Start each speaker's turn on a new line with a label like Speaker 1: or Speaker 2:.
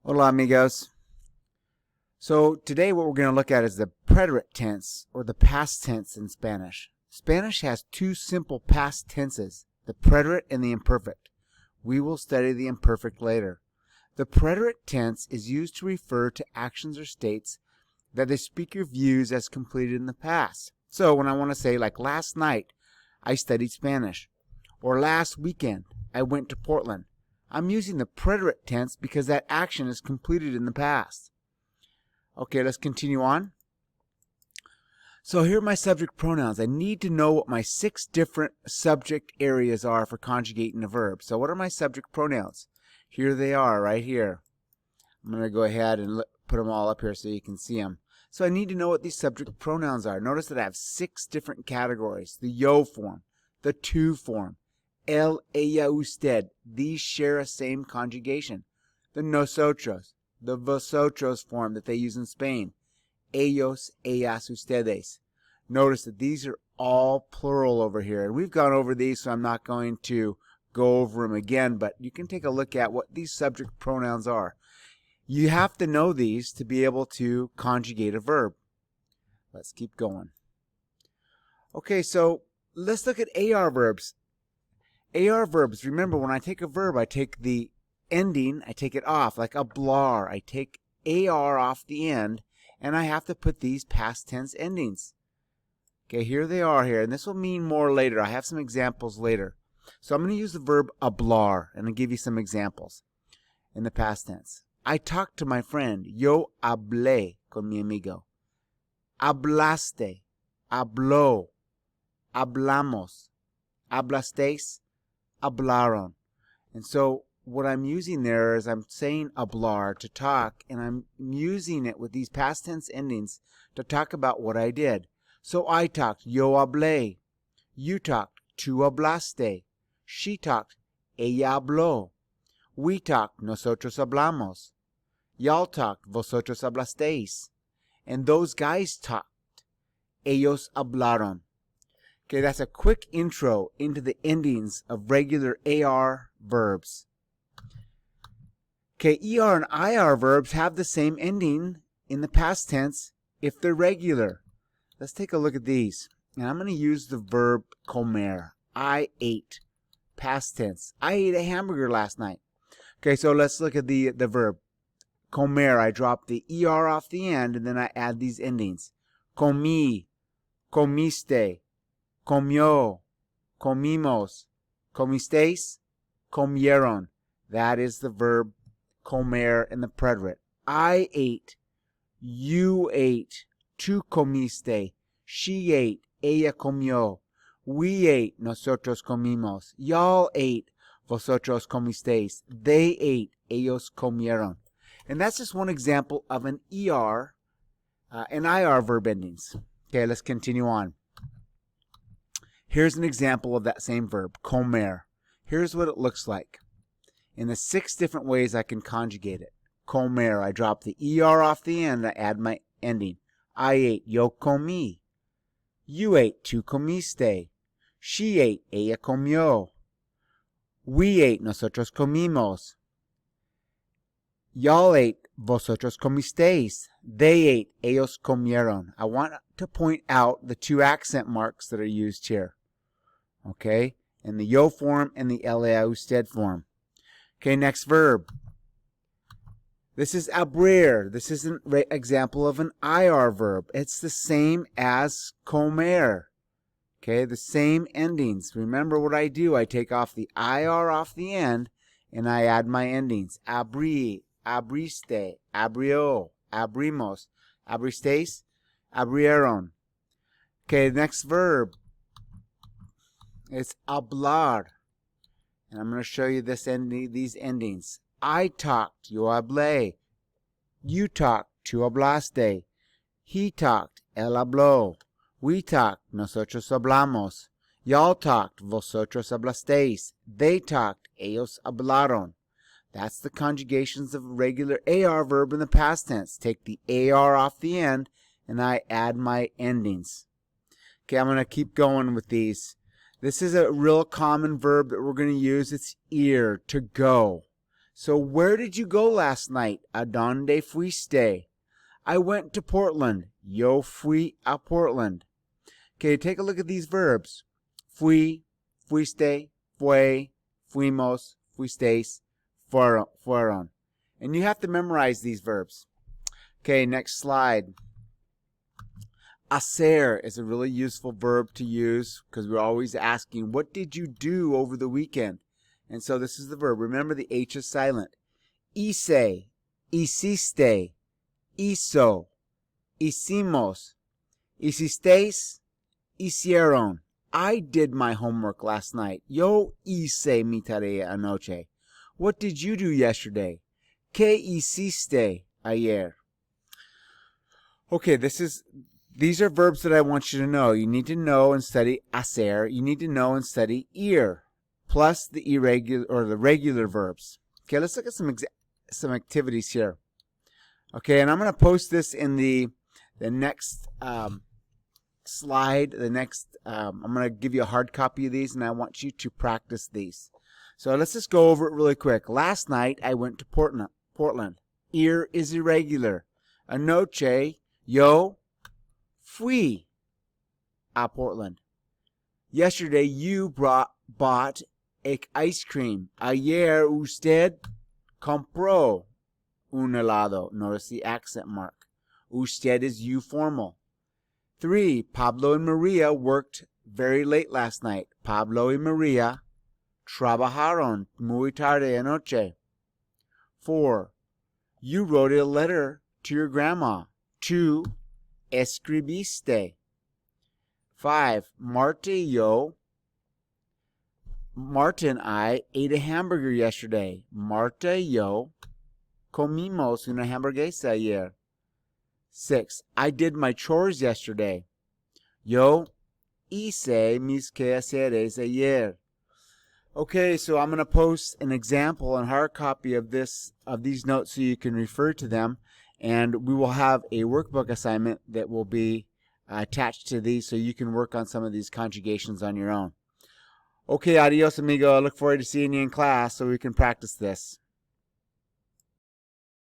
Speaker 1: Hola amigos. So today what we're going to look at is the preterite tense, or the past tense in Spanish. Spanish has two simple past tenses, the preterite and the imperfect. We will study the imperfect later. The preterite tense is used to refer to actions or states that the speaker views as completed in the past. So when I want to say, like, last night I studied Spanish, or last weekend I went to Portland, I'm using the preterite tense because that action is completed in the past. Okay, let's continue on. So here are my subject pronouns. I need to know what my 6 different subject areas are for conjugating a verb. So what are my subject pronouns? Here they are, right here. I'm going to go ahead and put them all up here so you can see them. So I need to know what these subject pronouns are. Notice that I have 6 different categories. The yo form, the tu form, él, ella, usted. These share a same conjugation. The nosotros, the vosotros form that they use in Spain. Ellos, ellas, ustedes. Notice that these are all plural over here. And we've gone over these, so I'm not going to go over them again, but you can take a look at what these subject pronouns are. You have to know these to be able to conjugate a verb. Let's keep going. Okay, so let's look at AR verbs. AR verbs, remember, when I take a verb, I take the ending, I take it off, like hablar. I take AR off the end, and I have to put these past tense endings. Okay, here they are here, and this will mean more later. I have some examples later. So I'm going to use the verb hablar, and I'll give you some examples in the past tense. I talked to my friend. Yo hablé con mi amigo. Hablaste. Habló. Hablamos. Hablasteis. Hablaron. And so what I'm using there is I'm saying hablar, to talk, and I'm using it with these past tense endings to talk about what I did. So I talked. Yo hablé. You talked. Tú hablaste. She talked. Ella habló. We talked. Nosotros hablamos. Y'all talked. Vosotros hablasteis. And those guys talked. Ellos hablaron. Okay, that's a quick intro into the endings of regular AR verbs. Okay, ER and IR verbs have the same ending in the past tense if they're regular. Let's take a look at these. And I'm going to use the verb comer. I ate. Past tense. I ate a hamburger last night. Okay, so let's look at the verb. Comer, I drop the ER off the end, and then I add these endings. Comí, comiste, comió, comimos, comisteis, comieron. That is the verb comer in the preterite. I ate, you ate, tú comiste, she ate, ella comió, we ate, nosotros comimos, y'all ate, vosotros comisteis, they ate, ellos comieron. And that's just one example of an ER and IR verb endings. Okay, let's continue on. Here's an example of that same verb, comer. Here's what it looks like. In the 6 different ways I can conjugate it. Comer, I drop the ER off the end, I add my ending. I ate, yo comí. You ate, tú comiste. She ate, ella comió. We ate, nosotros comimos. Y'all ate, vosotros comisteis. They ate, ellos comieron. I want to point out the 2 accent marks that are used here. Okay? In the yo form and the ella usted form. Okay, next verb. This is abrir. This is an example of an IR verb. It's the same as comer. Okay, the same endings. Remember what I do. I take off the IR off the end, and I add my endings. Abrí, abriste, abrió, abrimos, abristeis, abrieron. Okay, next verb. It's hablar. And I'm going to show you these endings. I talked, yo hablé. You talked, tú hablaste. He talked, él habló. We talked, nosotros hablamos. Y'all talked, vosotros hablasteis. They talked, ellos hablaron. That's the conjugations of a regular AR verb in the past tense. Take the AR off the end, and I add my endings. Okay, I'm going to keep going with these. This is a real common verb that we're going to use. It's ir, to go. So where did you go last night? ¿A dónde fuiste? I went to Portland. Yo fui a Portland. Okay, take a look at these verbs. Fui, fuiste, fue, fuimos, fuisteis, fueron. And you have to memorize these verbs. Okay, next slide. Hacer is a really useful verb to use because we're always asking, what did you do over the weekend? And so this is the verb. Remember, the H is silent. Hice, hiciste, hizo, hicimos, hicisteis, hicieron. I did my homework last night. Yo hice mi tarea anoche. What did you do yesterday? ¿Qué hiciste ayer? Okay, these are verbs that I want you to know. You need to know and study hacer. You need to know and study ir, plus the irregular or the regular verbs. Okay, let's look at some activities here. Okay, and I'm going to post this in the next slide. I'm going to give you a hard copy of these, and I want you to practice these. So let's just go over it really quick. Last night I went to Portland. Ir is irregular. Anoche yo fui a Portland. Yesterday you bought ice cream. Ayer usted compró un helado. Notice the accent mark. Usted is you formal. 3. Pablo and Maria worked very late last night. Pablo y Maria trabajaron muy tarde anoche. 4. You wrote a letter to your grandma. Tú escribiste. 5. Marta and I ate a hamburger yesterday. Marta y yo comimos una hamburguesa ayer. 6. I did my chores yesterday. Yo hice mis quehaceres ayer. Okay, so I'm going to post an example and hard copy of these notes so you can refer to them, and we will have a workbook assignment that will be attached to these so you can work on some of these conjugations on your own. Okay, adios amigo. I look forward to seeing you in class so we can practice this.